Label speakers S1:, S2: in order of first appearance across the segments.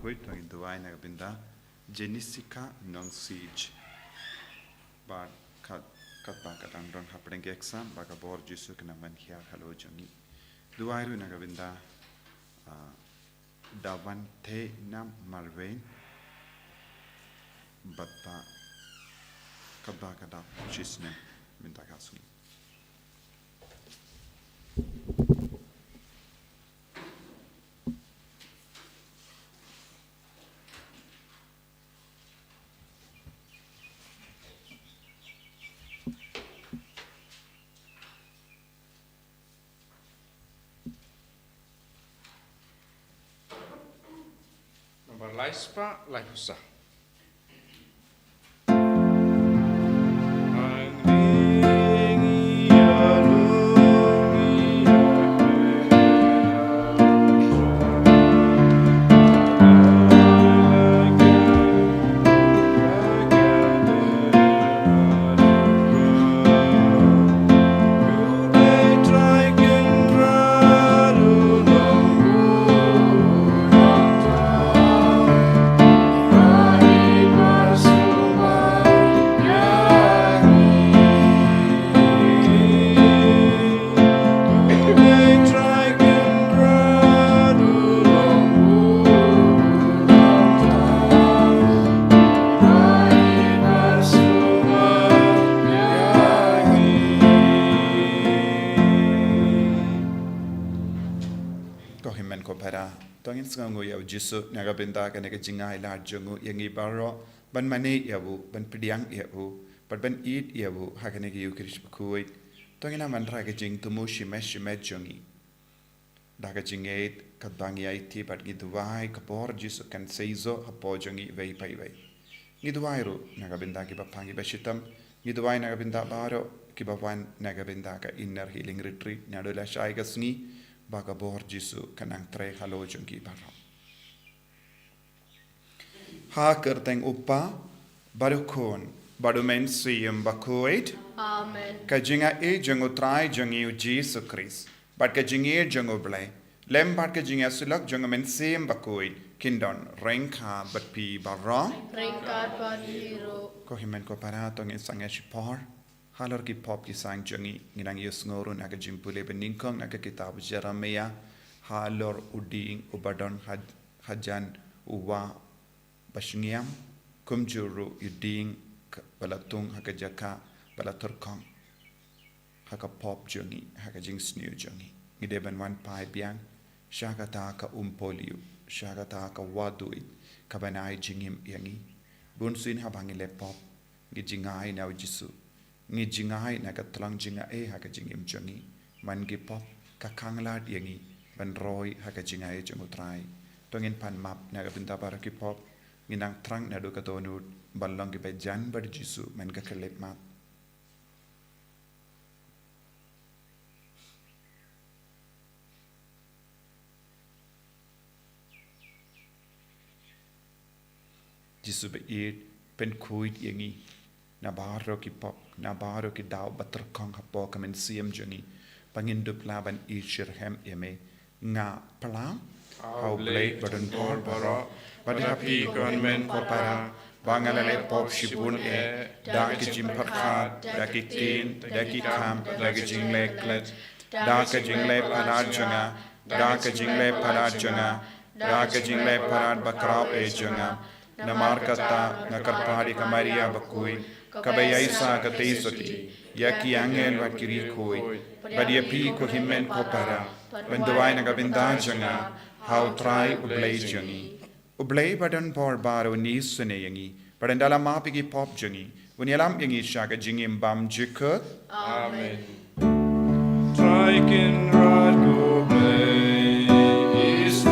S1: Bakhuid tong duai na binda Jessica non siege but kat ba kadang dong hapeng exam baga bor jisu kena man khia khalo jongi duai ru na binda davan the nam malvein batta kadba kada jisne binda kasu
S2: Laispa laihusa. Sngi yaw jisu naga benda ka naga jingai la jungu yangi baro ban mane yabu ban pidiang yabu ban eat yabu hakane ki yukrish Bakhuid tongina manra ka jing tumu shimesh jungi daga jingait ka bangi IT bat gi duwai ka bor jisu kan seizo hapo jungi vei pai vei gi duwai ru naga benda ki bapangi bashitam gi duwai naga benda baro ki bawan naga benda ka inner healing retreat nadola shai ka Sngi baga bor jisu kanang tre halo jungi baro ha kerteng upa barukon badumen siyem Bakhuid
S3: Amen.
S1: Ka jinga e jungo trai jungi u Jesu Christ bat ka jingi jungo blai lem bat ka jinga sulak jungo men siyem Bakhuid kindon rengka bat pi baro
S3: Ringkat paniro.
S1: ko himen ko para tong isang shipor halor ki pop ki sang jungi nginang yus ngorun aga jimpule beningkong aga kitab Jeremia halor uding ubadon hajan uwa Bashingiam kumjuru yuding balatung haka jaka balaturkong haka pop jungi haka jing snew jungi ngideben wan pai biang shagata ka umpoliu shagata ka waduit kabanai jingim yangi bunsuin habangile pop ngijingai na ujisu ngijingai na ka tlang jinga e haka jingim jungi man gi pop ka kanglat yangi ban roy haka jingai jungutrai tongin pan map na ka pinta para ki pop nginang trang na do katonut balong ki bejan bad jisu men ka kelep map jisu be it pen kuit yangi na baro ki pop na baro ki daw batter kong hapo kamen siem jongi pangin dup laban ishir hem yeme nga plam how blade badan por baro Badapi konmen kopara bangalale pop shibun da ki jimpar khat da ki tin da ki kam da ki jingle klet da ka jingle parat jonga da ka jingle parat jonga da ka jingle parat bakrao e jonga namar kata nakarpari kamaria Bakhuid kabayai sa ka teisoti yaki angel wat kiri koi badiapi ko himmen kopara benduai nagabinda jonga how try ublay jongi Ublay badan por baro ni sune yangi badan dalam mapigi pop jongi bunyalam yangi shaga jingim bam jikut
S2: Amen. Try can rod go play is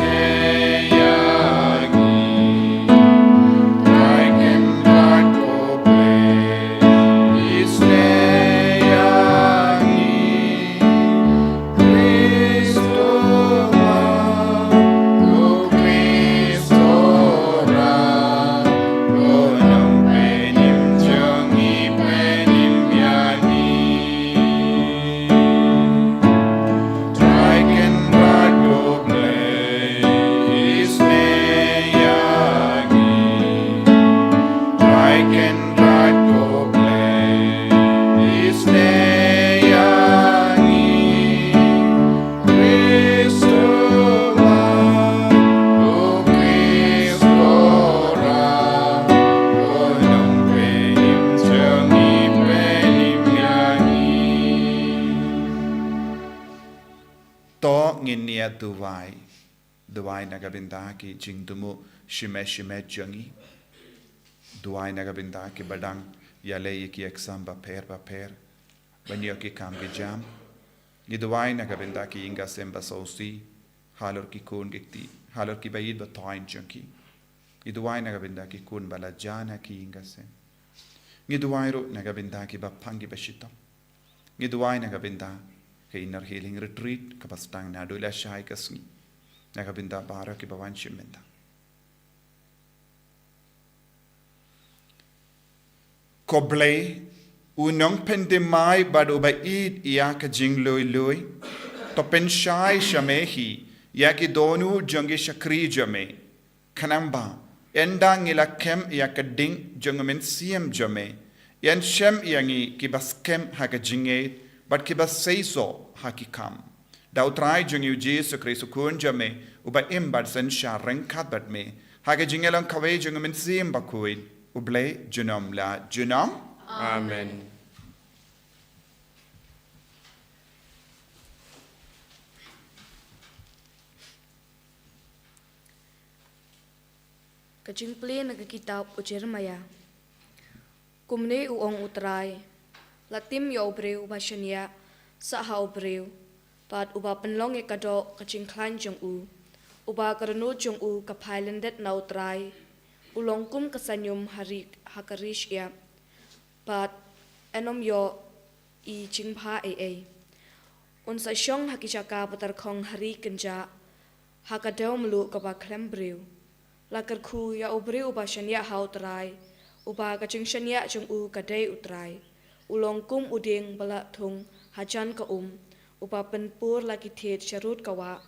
S2: nginia duwai nagabinda ki jingdumu shime jangi duwai nagabinda ki badang yale ki exam ba per banyo ki kam ki jam ni duwai nagabinda ki inga semba sausi halor ki kun gikti halor ki bayid ba toin jangi ni duwai nagabinda ki kun bala jana ki inga sem ni duwai ro nagabinda ki ba pangi bashito ni duwai nagabinda ke inner healing retreat kapastang na dula shai kasni nagabinda bara ki bawan shimenda koblei unong pendemai badu ba id ia ka jingloi to pen shai shamehi ya ki donu jongi shakri jame kanamba endang ila kem ya ka ding jongamen siem jame yan shem yangi ki baskem ha ka jinge but ki bas seiso ha ki kam dau trai jongi Jesu Kristo kun jame uba imbad sen sha renkat bat me ha ka jingelang kawe jongamen siem Bakhuid uble junom la junom
S4: Amen.
S3: Kajing play nagkikitab o Jeremiah. Kumne uong utray. Latim yo breu bashania sa hao breu. Pat uba penlong e kado kajing klan jong u. Uba karano jong u kapailandet na utray. Ulongkum kasanyum hari hakarish ya. Pat enom yo I jingpa e. Unsa syong hakijaka patar kong hari kenja. Hakadaw melu kaba klem breu. Lakar ku ya obreu uba shania hau terai. Uba kacing shania jong u kadai utrai. Ulongkum uding bala thung hajan ka Uba penpur lagi thet syarut kawa.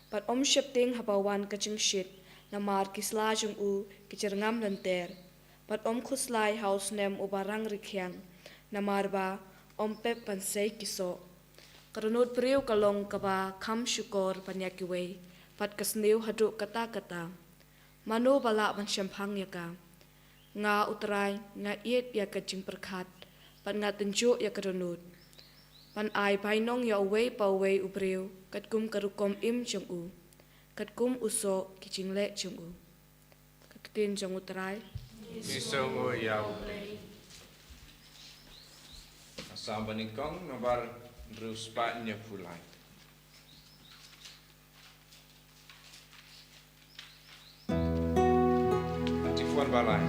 S3: Pat shepting habawan kacing shit. Namar kisla jong u kicerngam lenter. Pat khuslai house nem uba rang rikyang. Namar ba pep pansay kiso. Karunod breu kalong kaba kam syukor panyakiway. Pat kasniw haduk kata-kata. Mano bala man syampang yaka. Nga utray, nga iet ya kajing perkat. Pat nga tenjuk ya karunod. Pan ay painong ya away pa away ubreu. Katkum karukom im jong u. Katkum uso kijing le jong u. Katutin jong utray.
S4: Isongo yaw. Asamba ni kong nabar ruspa niya pulay. Tifuan balay.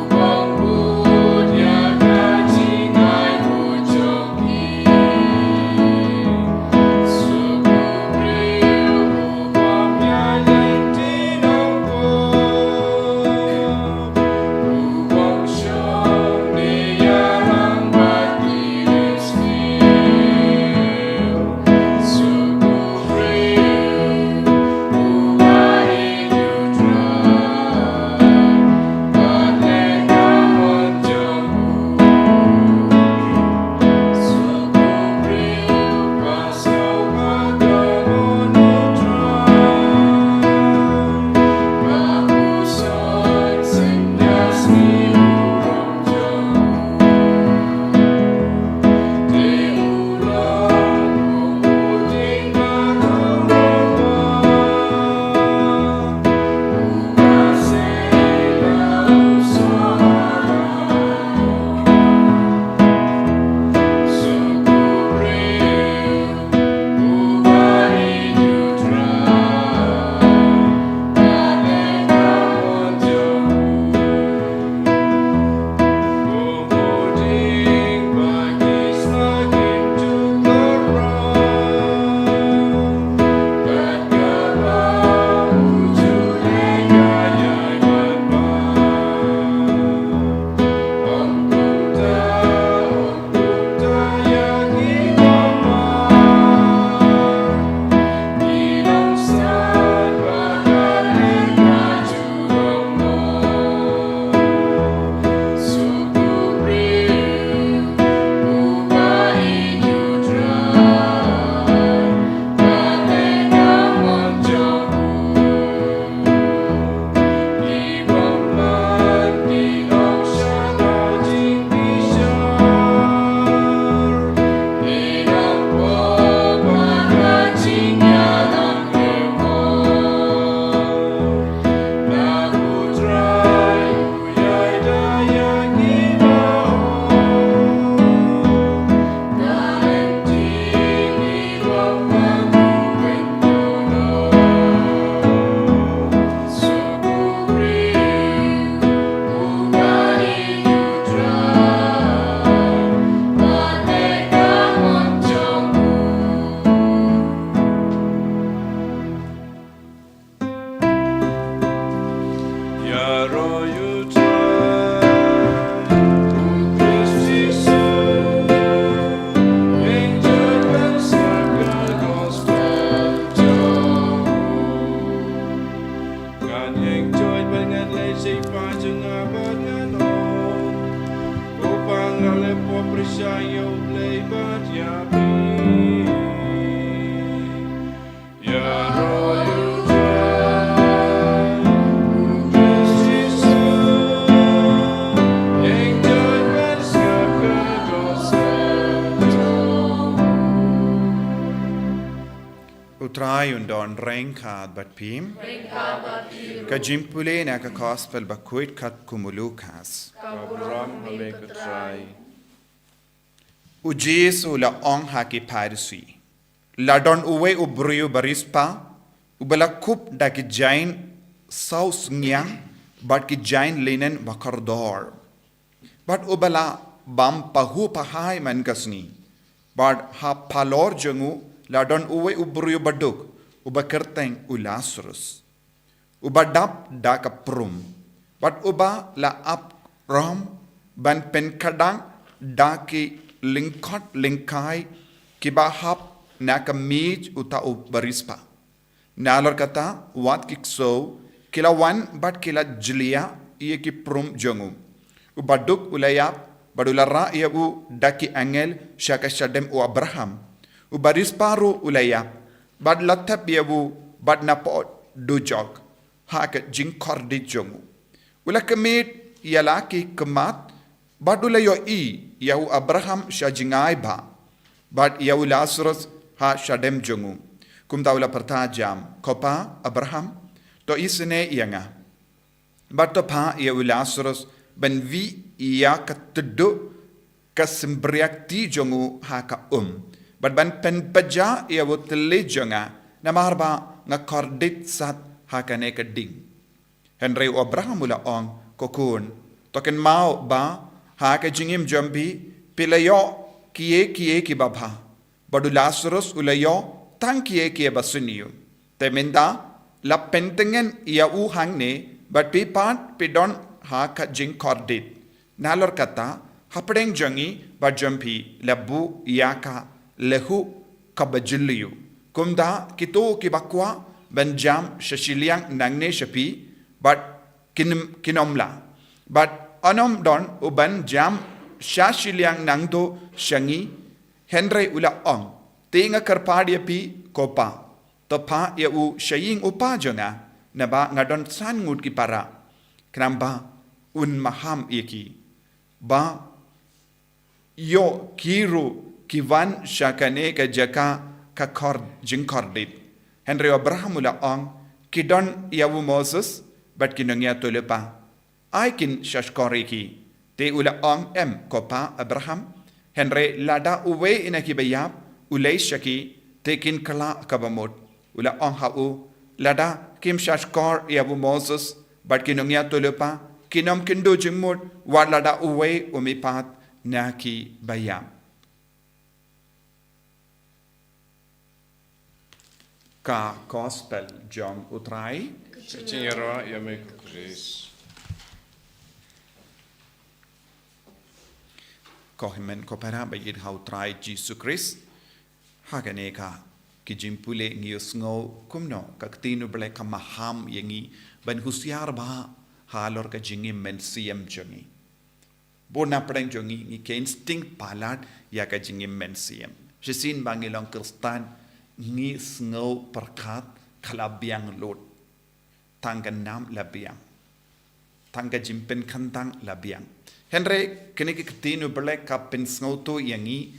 S5: Bang bud ya kajing ai
S2: utrai undon rengkad bat pim. Kajimpule na ka gospel Bakhuid kat kumulukas.
S4: Kabram hamekatrai.
S2: Ujesu la ong haki parisi. Ladon uwe ubriu barispa. Ubala kup da ki jain saus nyang. But ki jain linen bakardor. But ubala bam pahu pahai man kasni. But ha palor jangu ladon uwe ubriu baduk. Uba kerteng ulasrus. Uba dap da ka prum. But uba la ap ram ban pen kadang da ki lingkot lingkai kiba hap na ka mij uta barispa. Nalor kata wat kikso kila wan bat kila jlia iye ki prum jongu. Ubaduk ulayap badulara iya u daki angel syaka syadem u Abraham. Ubarisparu ulayap bad latap iya u bad napot dujog haka jingkordi jongu. Ula kemit iya laki kemat badulayo i yahu Abraham syajingai ba bad yahu Lazarus ha syadem jongu. Kum taula pertajam kopa Abraham to isene ianga bad to pa yahu Lazarus ben vi iya ketedu kesembriakti jongu haka bad ban pen peja yahu tele jonga namarba ngakordit sat haka neka ding. Henry Abraham ula ong kokun token mau ba haka jingim jambi pilayo kie ki babha badu Lazarus ulayo tang kie basuniyo temenda la pentengen ia u hangne but pipat pidon haka jing kordit nalor kata hapdeng jangi ba jampi labu yaka lehu kabajiliyo kumda kito kibakwa benjam shashiliang nangne shapi but kinomla but anom don uban jam shashiliang nangdo shangi Henry ula ong tinga karpadia pi kopa topa ya u shaying upa jonga naba ngadon san ngut ki para kramba un maham iki ba yo kiru kivan shakane ka jaka ka kord jingkordit Henry Abraham ula ong kidon yawu Moses but kinongya tulepa I kin shashkoriki te ula ong kopa Abraham Henry lada uwe inakibayap ulay shaki te kin kala kabamot ula ong hau lada kim shashkor yawu Moses but kinongya tulepa kinom kindo jingmut wa lada uwe umipat naki bayap ka gospel John utrai
S4: Kachingera yamekukris.
S2: Kohimen kopera bayid hautrai Jesus Christ hagane ka kijimpule ngiusngo kumno kaktinu bele kamaham yengi ban husiar ba halor ka jingim men siem jongi bona preng jongi ni ke instinct palat ya ka jingim men siem jesin bangilong kristan ngi snow perkat kalabiang lot tangga nam labiang tangga jimpen kantang labiang Henry kini ketinu belek kapin snow to yangi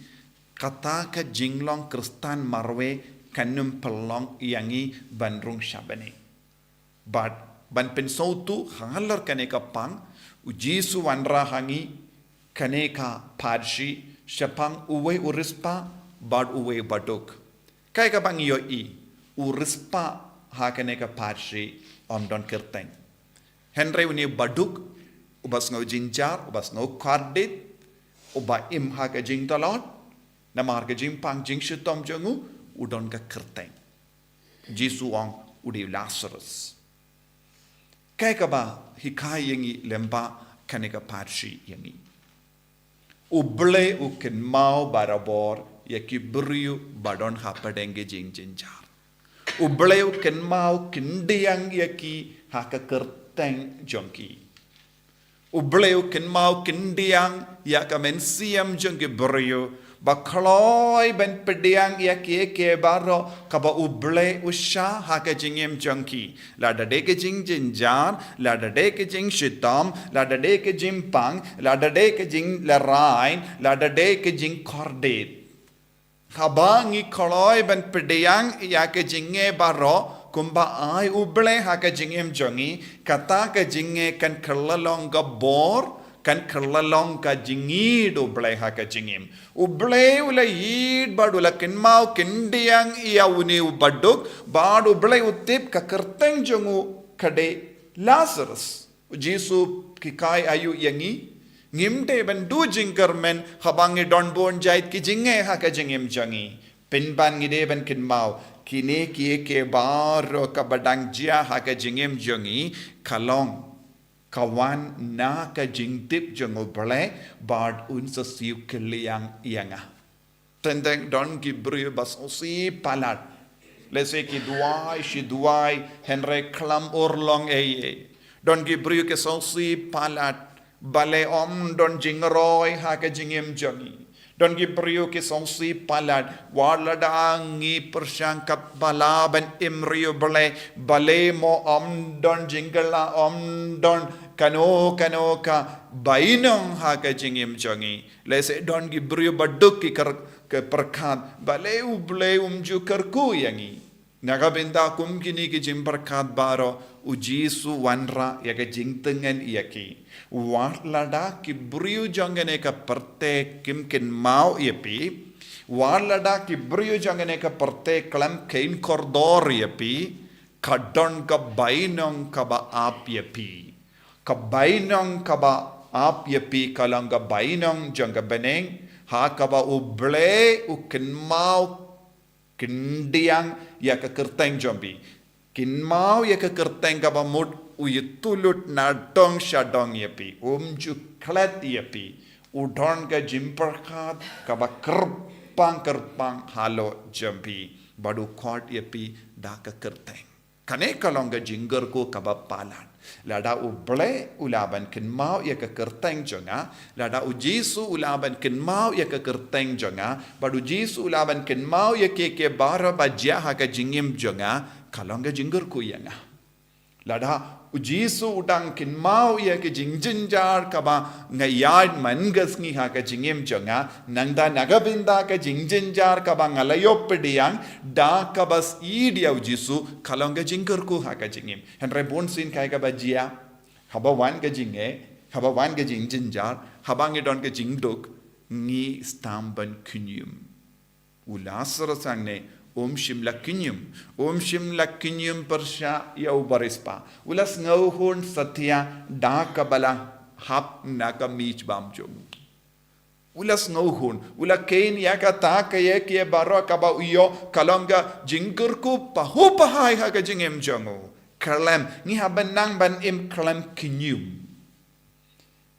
S2: kata ka jinglong kristan marwe kanum pelong yangi bandrung syabane but ban pen snow to halar kane ka pang ujisu wanra hangi kane ka padshi syapang uwe urispa bad uwe baduk Kaya ka bang iyo urispa hakane ka parshi omdon kirteng. Henry uni baduk ubas ngau jinjar ubas ngau kardit uba im haka jing talot namar ka jing pang jing shitom jangu udon ka kirteng. Jisu ong udi Lazarus. Kaya ka ba hikay yangi lemba kane ka parshi yangi. Uble ukin mau barabor yaki beriu badon hapadenge jing jinjar. Ubleu ken mau kindiang yaki haka kerteng jongki. Ubleu ken mau kindiang yaka mensiam jongki beriu bakloi ben pediang yaki ke baro kaba uble usha haka jingem jongki. Lada deke jing jinjar, lada deke jing shitam, lada deke jing pang, lada deke jing larain, lada deke jing kordet. Kaba ngi koloi ban pedayang ya ke jinge baro kumba ai uble ha ke jingem jongi kata ke jinge kan kerlalong ga bor kan kerlalong ka jingi uble ha ke jingem uble ula yid bad ula kinmau kindiang ia uni ubaduk bad uble utip ka kerteng jongu kade Lazarus Jesu kikai ayu yangi ngimde ban du jingker men habangi don bon jait ki jinge ha ka jingem jangi pinban ngide ban kin mau kine kie ke baro ka badang jia ha ka jingem jangi kalong kawan na ka jingtip jango bale bard un sa siu keliang ianga tendeng don ki bru bas osi palat lese ki duai shi duai henre klam orlong don ki bru ke sosi palat Balai don jingroi ha ke jingem jangi. Don gi priyo ke songsi palat. Waladangi persangkap balaban imriyo balai mo don jingala don kano ka bainong ha ke jingem jangi. Lese don gi priyo baduk ki ke perkat balai ublai umju kerku yangi. Nagabenda kum kini ki jim perkat baro ujisu wanra ya ke jingtengen yaki. Warlada ki brio jangane ka perte kim kin mau yepi warlada ki brio jangane ka perte klam kain kordor yepi kadon ka bainong ka ba ap yepi ka bainong ka ba ap yepi kalang ka bainong janga beneng ha ka ba uble u kin mau kindiang ya ka kerteng jombi kin mau ya ka kerteng ka ba mud uyitulut na dong shadong yepi umju klet yepi udon ka jimperkat ka ba kerpang halo jampi badu kot yepi da ka kerteng kane kalong ka jingger ko ka ba palan lada uble ulaban kin mau ya ka kerteng jonga lada ujisu ulaban kin mau ya ka kerteng jonga badu jisu ulaban kin mau ya ke bara bajya ha ka jingim jonga kalong ka jingger ko yanga lada ujisu udang kin mau ya ke jingjinjar kaba ngayad mangas ngi ha ka jingem jonga nangda nagabinda ka jingjinjar kaba ngalayo pediang da kabas idia ujisu kalonga jingker ku ha ka jingem henre bonsin kai ka bajia haba wan ka jinge haba wan ka jingjinjar haba ngi don ka jingduk ngi stamban kunyum ulasara sangne shim lakinyum persya yau barispa ulas ngauhun satya da kabala hap naka mich bam jom ulas ngauhun ula kain ya ka ta ka ye ke baro ka ba uyo kalonga jingkur ku pahu pahai ha ka jingem jongo kalam ni ha banang ban im kalam kinyum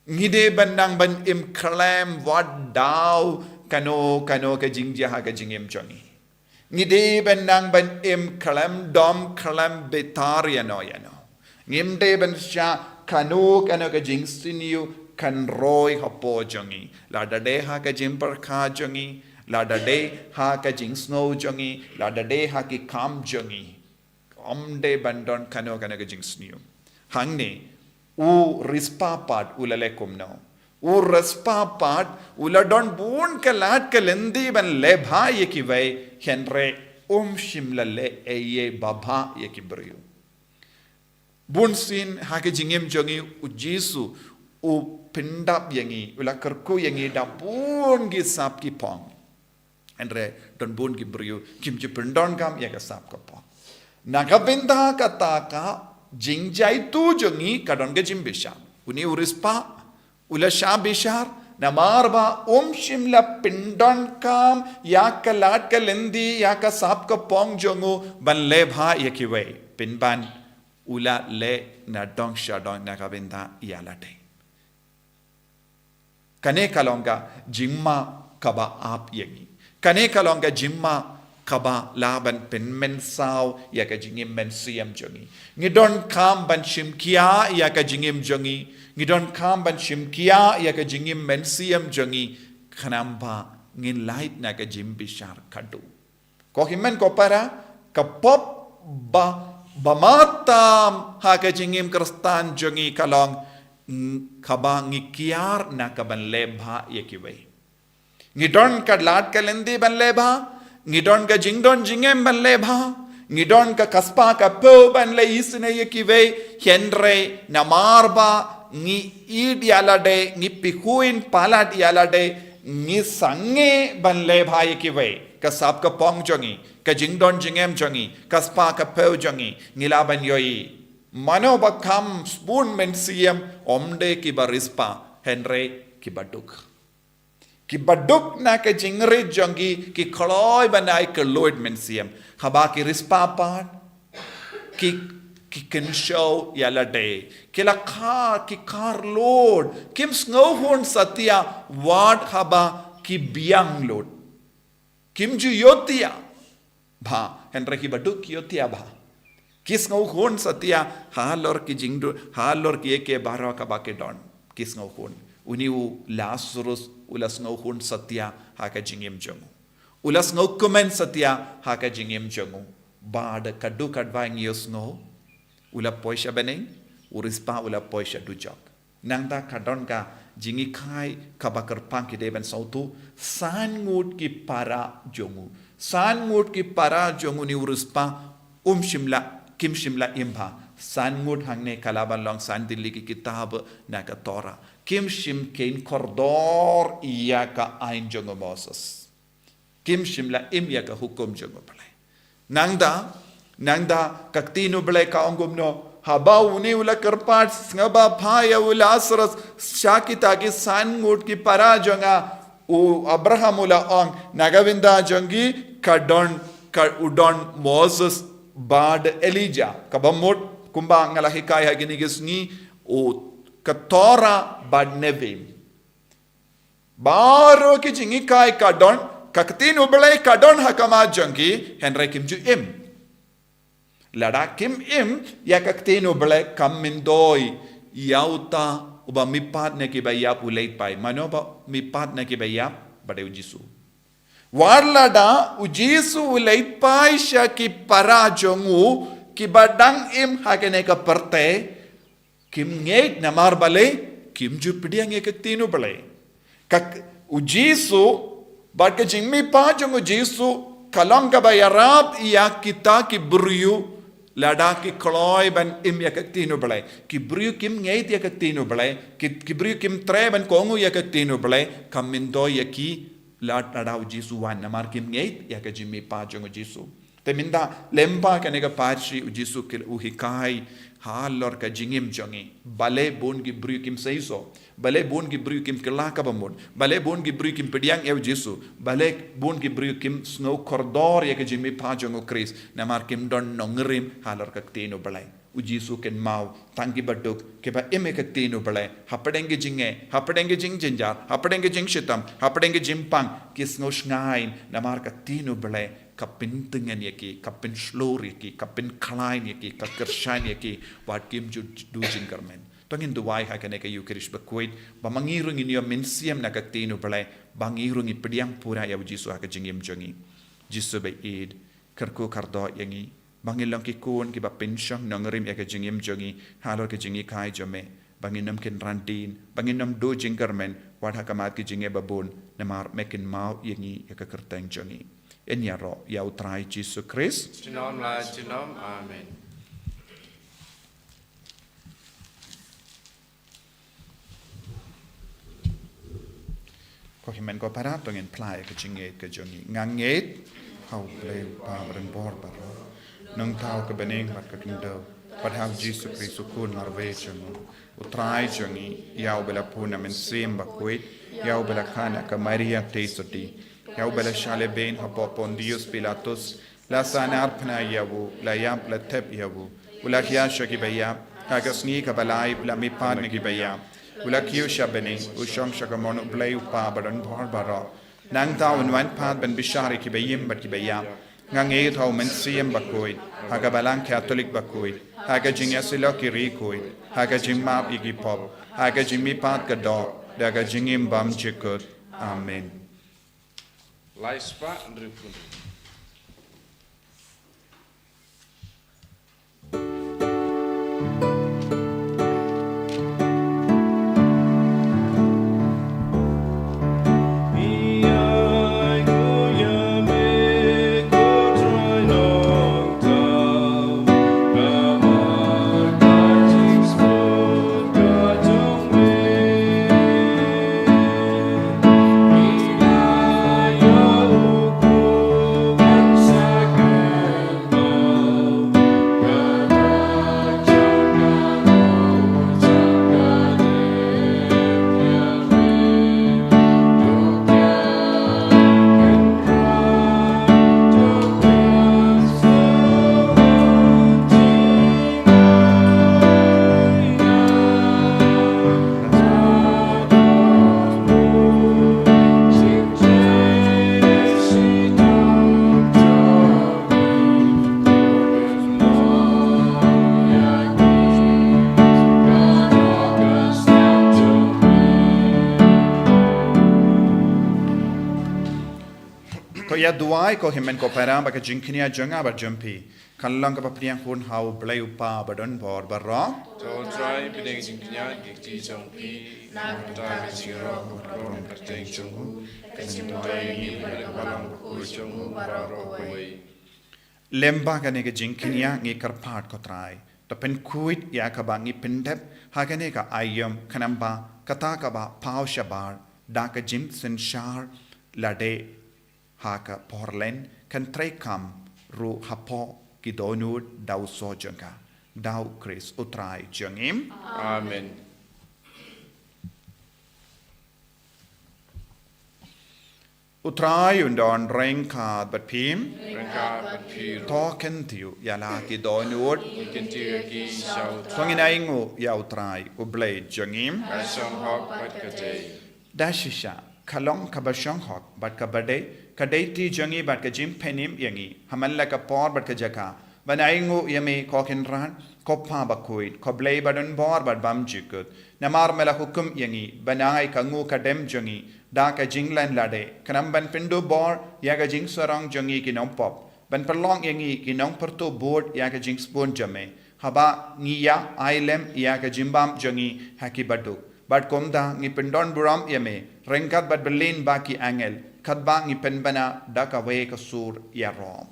S2: ni de banang ban im kalam wat dau kano ka jingja ha ka jingem jongi Ngide benang ben im kalam dom kalam betariano yano. Ngimde ben sha kanu ka jingsiniu kan roy hapo jongi. Lada de ha ka jimper ka jongi. Lada de ha ka jingsno jongi. Lada de ha ki kam jongi. Omde bandon kanu ka jingsiniu. Hangne u rispa pat ulalekum no. U respa pat uladon bun ka lat ka lendi ban lebha ye ki vai henre shimla le eye baba ye ki brio bun sin ha ke jingem jongi u jisu u pindap yangi ula kerku yangi da bun gi sap ki pong henre don bun ki brio kim ji pindon kam ye ka sap ka pong nagabinda kata ka jingjai tu jongi kadon ge jimbisha uni urispa Ula bishar namarba shimla pindon kam ya ka lat ka lendi ya ka sap ka pong jongu ban le bha yekiwe pinban ula le na dong shadong na kabinda yalate kane kalonga jimma kaba ap yegi kane kalonga jimma kaba laban penmen saw ya ka jingim men siam jongi ngidon kam ban shimkia ya ka jingim jongi ngidon kam ban shimkia ya ka jingim men siam jongi khanamba ngin light na ka jim bishar kadu ko himen ko para ka pop bamatam ha ka jingim kristan jongi kalong kaba ngikiar na ka ban lebha yekiwe Ngidon ka lat ka lendi ban leba. Ngidon ka jingdon jingem ban leba. Ngidon ka kaspa ka po ban le isne yekive. Henre namarba ngi id yalade ngi pikuin palat yalade ngi sange ban leba yekive. Kasap ka pong jongi. Ka jingdon jingem jongi. Kaspa ka po jongi. Ngilaban yoi. Mano bakam spoon men siem omde ki barispa henre ki baduk. Ki baduk na ka jingre jongi ki koloy banai ka lord men siem. Haba ki rispa pan ki can show yala day. Ki la kar lord. Kim sngohon satya wad haba ki biang lord. Kim ju yotia ba henre ki baduk yotia ba. Kis ngau khon satya halor ki jingdu halor ki eke barwa ka bake don kis ngau khon uni u Lazarus ulas ngau khon satya ha ka jingem jongu ulas ngau komen satya ha ka jingem jongu bad kaddu kadwa ngios ngau ula poisha beneng urispa ula poisha du jok nangda kadon ka jingi khai ka bakar pang ki deben sautu san ngut ki para jongu ni urispa shimla Kim Shimla Imha, San Mud Hangne Kalaban Long San Diliki Kitab Naka Torah, Kim Shim Kain Kordor Iyaka Ain Jongo Moses, Kim Shimla Im Yaka Hukum Jongo Palei. Nangda Kaktino Bleka Ongumno, Haba Uni Ula Karpat, Snaba Paya Ulasaras, Shakitaki San Mud Ki Parajonga, U Abraham Ula Ong, Nagavinda Jongi, Udon Moses. Bad Elijah kabamot kumba ngalahikay haginigisngi o katora bad nevim baro ki jingikay kadon kaktin ublay kadon hakama jangi henry kim ju im lada kim im ya kaktin ublay kam mindoy yauta uba mipat na kibayap ulay pay mano ba mipat na kibayap bade ujisu Warlada ujisu ulay paisha ki parajongu ki badang im hakene ka parte kim ngeit na marbale kim ju pidiang ek tinu bale kak ujisu bad ka jingmi pajongu ujisu kalong ka bayarab iya kita ki buryu lada ki kloy ban im yak tinu bale ki buryu kim ngeit yak tinu bale ki buryu kim tre ban kongu yak tinu bale kam mindo yaki Lad nadau Jisu wan namar kim ngeit ya ka jimmi pa jongo Jisu te minda lempa ka nega parchi Jisu kil uhikai halor ka jingim jongi bale bon gi bru kim seiso bale bon gi bru kim kala ka bamon bale bon gi bru kim pediang ev Jisu bale bon gi bru kim snow kordor ya ka jimmi pa jongo Chris namar kim don nongrim halor ka tino bale Ujisu ken mau tangi baduk keba eme ka tino bale hapadenge jing jinjar hapadenge jing shitam hapadenge jimpang kis no shngain namar ka tino bale kapin tengen yaki kapin slor yaki kapin klein yaki kakershan yaki wat kim ju du jinkarmen pangin duwai ha kaneka yukirish Bakhuid bamangirung inyo minsiam na ka tino bale bangirung ipediang pura ya Ujisu ha ka jingim jongi Jisu be id karko kardo yangi Bangilong ki kun ki ba pensyong nangrim ya ke jingim jongi halor ke jingi kai jome banginam ken randin banginam do jingkarmen wad hakamat ki jinge babun namar mekin mau yangi ya ke kerteng jongi en ya ro ya utrai Jesu Christ
S4: Jinom la jinom amen.
S2: ko himen ko para tongin plai ke jinge ke jongi nganget hau play pa ren bor baro nung tau ke beneng mat ke kindo padhang Jesu Christ kun marve jongi utrai jongi yau bela puna men sim Bakhuid yau bela kana ka Maria tesoti yau bela shale ben hapo Pontius Pilatus la sanar pna yawu la yam la tep yawu ula khia shaki bayam ka Sngi ka Palei la mi pan ki bayam ula kiu shabene ushong shakamon play upa badan bor baro nang tau wan pat ben bishari ki bayim bat ki bayam ngange thau men siem Bakhuid haga balang Catholic Bakhuid haga jingya silo ki rikuid haga jingma igi pop haga jingmi pat ka do daga jingim bam jikut amen
S4: Laispa ndripun.
S5: Ia
S2: ya duai ko himen ko pera ba ka jinknia jonga ba jumpi kallang ka papriang hun hau blai upa ba don bor ba ro
S4: to try bideng jingknya dikti jongpi na ta jiro rom perteng chungu kasim toy ni balang ku chungu baro koi
S2: lemba ka ne ka jinknia ngi karpat ko trai to pen kuit ya ka ba ngi pendep ha ka ne ka ayam kanamba kata ka ba pau shabar da ka jim sen shar lade ha ka porlen kan trai kam ru hapo ki donur dau so janga dau Chris utrai jangim
S4: amen
S2: utrai undon rengka bat pim
S4: rengka pir
S2: token tiu yala ki donur
S4: kinti ki shau
S2: tongina ingu ya utrai ublay jangim
S4: kasong hok pat kate
S2: dashisha kalong kabashong hok bat kabade kadeti jangi bat ka jim penim yangi hamalla ka por bat ka jaka banaingu yami kokin ran koppa Bakhuid koblay badun bor bat bam jikut namar mela hukum yangi banai kangu kadem jangi da ka jinglan lade kanam ban pindu bor ya ka jing sarang jangi ki nom pop ban perlong yangi ki nom perto board ya ka jing spoon jame haba ngiya ailem ya ka jimbam jangi haki baduk bat komda ngi pendon buram yame rengkat bat berlin baki angel kadba ngi penbana daka we ka sur ya rom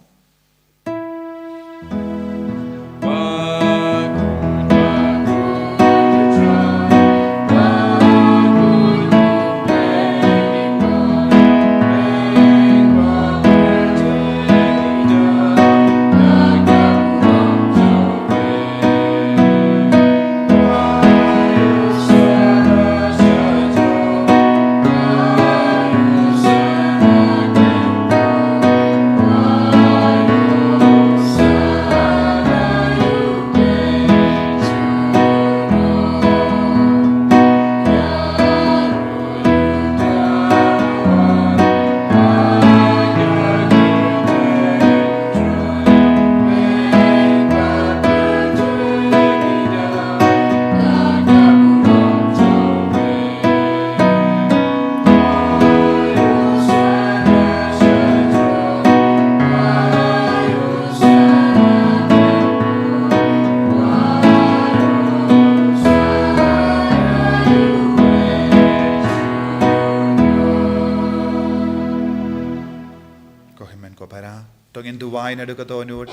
S2: duwai na duka tonut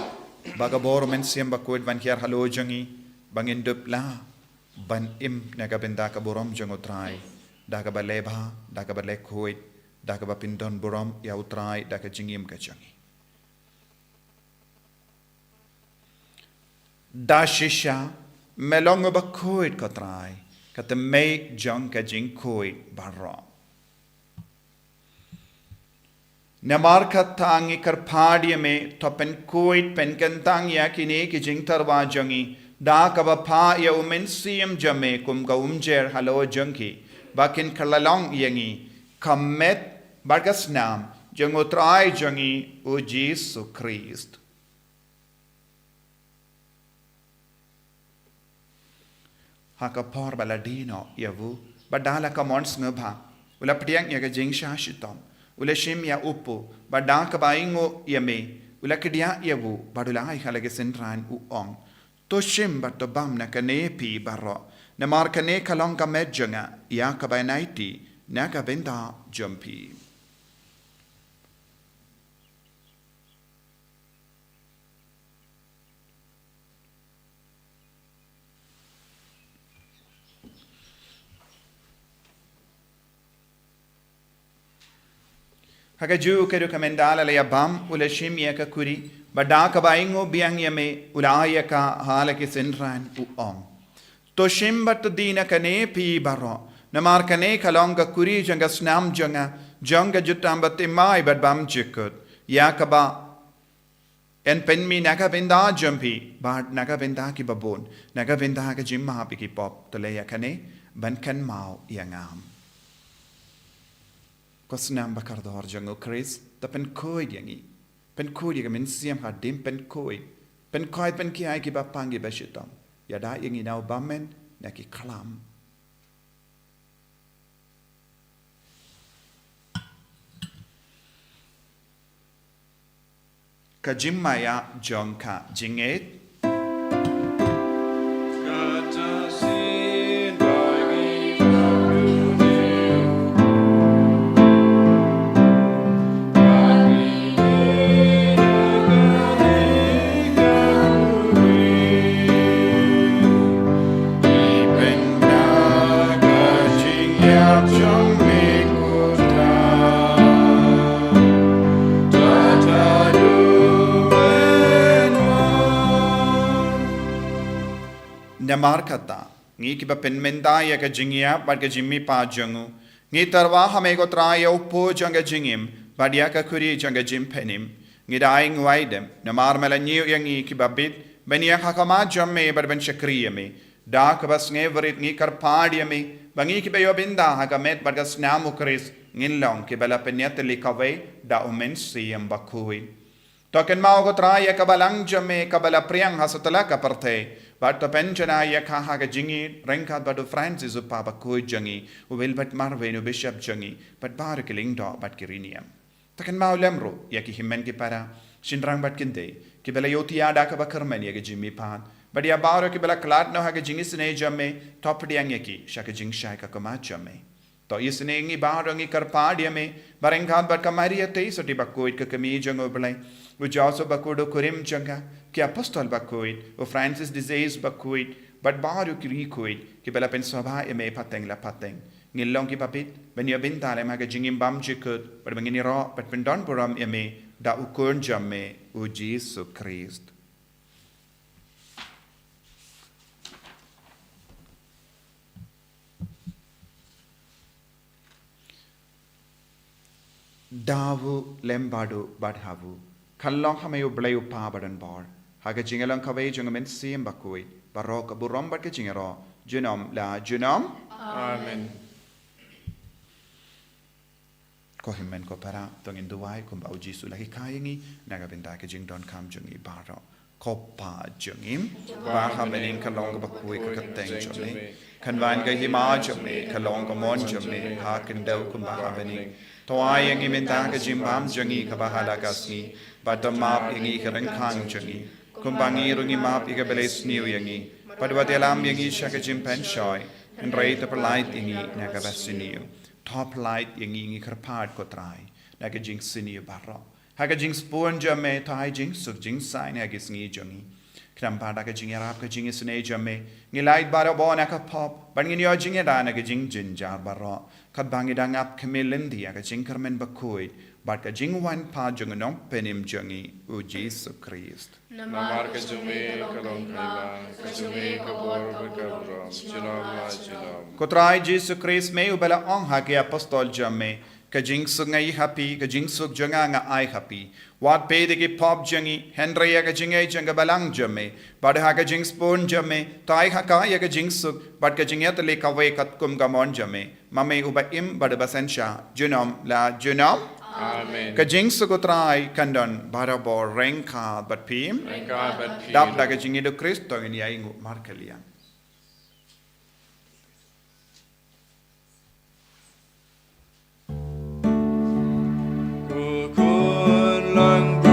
S2: baga bor men siam Bakhuid van kiar halo jangi bangin dup la ban im naga benda ka borom jang utrai da ka baleba da ka Bakhuid da ka pindon borom ya utrai da ka jingim ka jangi da shisha melong Bakhuid ka trai ka te me jang ka jing Bakhuid barra Namar tangi karpadia me to pen Bakhuid pen kentang ya kine ki jing tarwa jangi da ka ba pa ya umen siam jame kum ka umjer halo jangi bakin kalalong yangi kamet bargas nam jang utrai jangi o Jesus Christ haka por baladino yavu badala ka mons ngabha ula pdiang ya ka jing shashitom ula shim ya upu badang ka baingo yame ula kedia yavu badula ai halage sentran u ong to shim bato bam na kane pi barro na mar kane kalong ka medjanga ya ka bainaiti na ka benda jumpi Haka juu kedu kamendala le abam ula shim ya ka kuri bada ka baingo biang yame ula ya ka hala ki senran u ong to shim bat dina kane pi baro namar kane kalong ka kuri janga snam janga jutam bat mai bat bam jikut ya ka ba en penmi naka benda jumpi bad naka benda ki babon naka benda ka jimma pi ki pop to le ya kane ban kan mau yangam Kosnam bakar dor jango Chris ta pen Bakhuid yangi pen Bakhuid ya min siam ha dim pen Bakhuid pen ki ai ki ba pangi ba shitam ya da yangi nau bamen na ki klam Kajimaya Jonka Jinget. Namarkata, ngi kiba penmendaya ka jingia bad ka jimmi pa jangu, ngi tarwa hame ko traya upo janga jingim, badia ka kuri janga jim penim, ngi daing waidem, namar mela niu yangi kiba bit, benia hakama jamme bad ben shakriyame, da ka bas ngeverit ngi karpadiame, bangi kiba yobinda hakamet bad ka snamukris, ngin long kiba la penyateli kawe, da umen siyam Bakhuid. Token mau ko traya kabalang jamme kabala priang hasutala ka parte, but the pensiona yakaha jingi, Renkat badu Francis of Papa Bakhuid jangi, who will but Marvin Bishop jangi, but barkiling dog but Kirinium. Taken mau lemro, yaki himen kipara, Shindrang bat kinde, Kibela yotia daka bakerman yaka jimmy pan, but ya baro kibela clat no haga jingis in jamme, top diangaki, shaka jing shaka komachame. To isngi barongi karpadiame, Barenkat but Kamaria taste of Bakhuid kakami jangoble. Which also Bakhuid Kurim Janga, ki Apostle Bakhuid, o Francis disease Bakhuid, but Baru Kirikuid, ki Belapen Soba eme pateng la pateng. Ngilong ki papit, ben yabin tale maga jingim bam jikut, but bangini ro, but pendon buram eme, da ukun jamme, u Jesu Christ. Davu lembadu badhavu. Kalong hamayo blayo pa badan bar. Haga jingalang kaway jungamin siyam Bakhuid. Barok burom bat ka jingaro. Junom la junom.
S4: Amen.
S2: Ko himmen ko para tongin duwai kum bau Jesu lagi kayangi nagabinda ka jing don kam jungi baro. Ko pa jungim. Baha bening kalong Bakhuid ka kateng jome. Kanwan ka hima jome. Kalong ka mon jome. Hakin daw kum baha bening. Toay ang iminta ka jimbam jungi kabahala kasni. But map yangi kang jungi. Kumbangi rungi map ikabeles new yangi. But what elam yangi shaka jimpen shoy. And rate the polite yangi nagabasiniu. Top light yangi karpad kotrai. Nagajing siniu barro. Hagajing spoon jame, tai jing suk jing sign hagis ni jungi. Krampada ka jing arap ka jing isne jame. Nilait baro bon aka pop. But in your jing edana ka jing jinjar barro. Kabangidang ap kamilindi aka jing karmen Bakhuid. But ka jing wan pa junganong penim jungi u Jesu Christ.
S4: Namar ka jume kalong kaila, ka jume ka bor bakabram, junom la junom.
S2: Kotrai Jesu Christ me ubala ong hagi apostol jamme. Ka jing suk ngai happy, ka jing suk junga nga ai happy. Wat pe de ki pop jungi, Henry ka jing ai junga balang jamme. But ha ka jing spoon jamme, tai ha ka ya ka jing suk, but ka jing yat le ka we kat kum gamon jamme. Mame uba im bad basensha, junom la junom.
S4: Amen.
S2: Kajing sukutrai kandon barabor rengka bat pim.
S4: Renkat bat pim.
S2: Dap da kajing itu Kristo ini ay ngu markelian.
S4: Kukun lang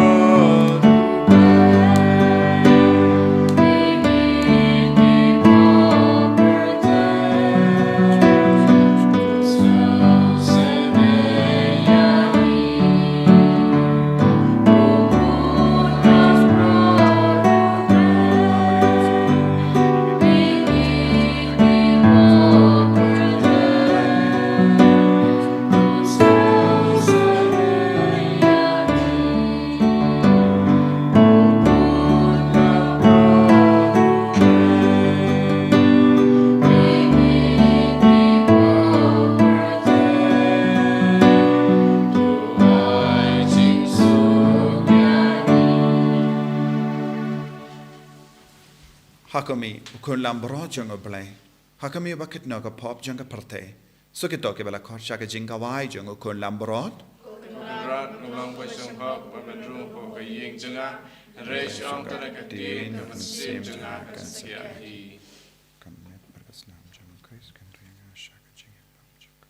S2: Hakami ukun lambro jungo blay. Hakami bakit no ka pop junga parte. Sukito ke bala korsha ka jinga wai jungo ukun lambrot.
S4: rat nulang pasang hak babadrung ko kayeng jenga resh ang tanagatin ng sim jenga kansiyahi.
S2: Kamet berkasnam jungo Christ kan rianga shaka jinga junga.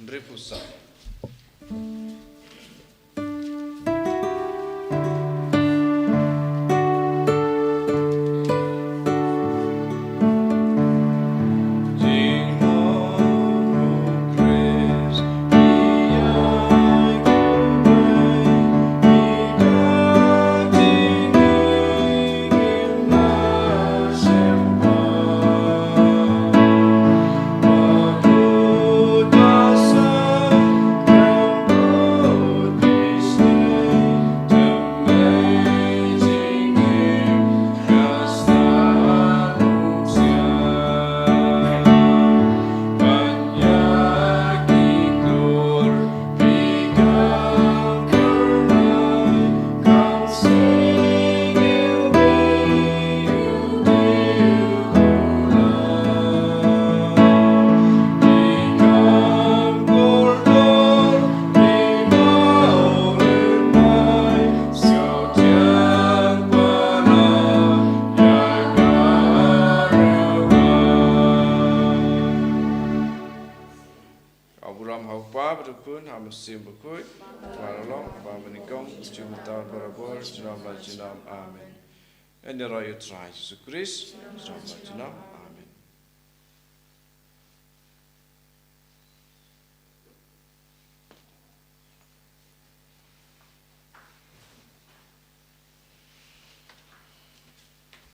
S4: Nripusa. Musim Bakhuid, Tuaralong, Babanikong, Jumatal Barabor, Junam Lajunam, Amen. And the Royal Tribe, Jesus Christ, Junam Lajunam,